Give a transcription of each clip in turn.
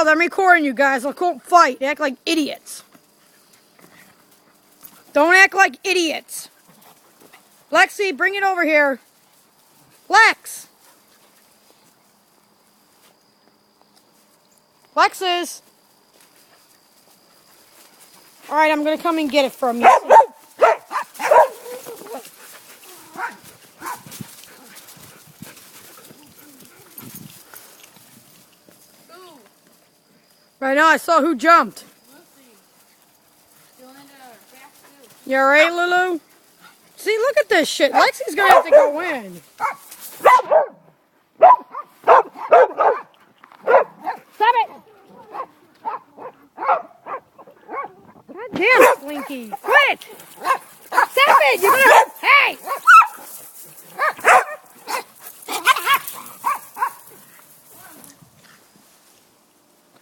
bother. I'm recording you guys. I can't fight. They act like idiots. Don't act like idiots. Lexi, bring it over here. Lex. Lexus. All right, I'm going to come and get it from you. Right now, I saw who jumped. You all right, Lulu? See, look at this shit. Lexi's going to have to go in. Stop it! God damn, Slinky. Quit! Stop it! You're gonna... Hey!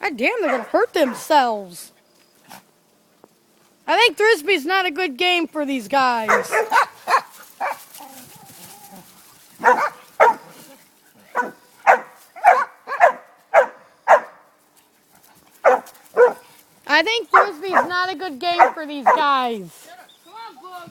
God damn, they're gonna hurt themselves. I think Frisbee's not a good game for these guys. I think Frisbee's not a good game for these guys. Come on, Bug.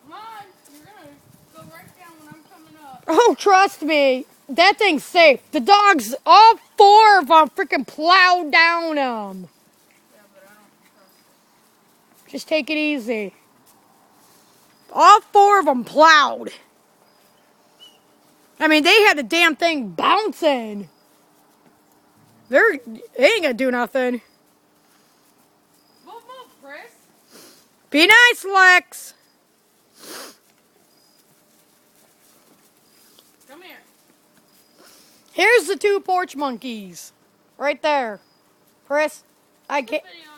Come on. You're gonna go right down when I'm coming up. Oh, trust me. That thing's safe. The dogs, all four of them, freaking plowed down them. Yeah, but I don't trust Just take it easy. All four of them plowed. I mean, they had the damn thing bouncing. They ain't gonna do nothing. Move, Chris. Be nice, Lex. Come here. Here's the two porch monkeys. Right there. Chris, I can't... Video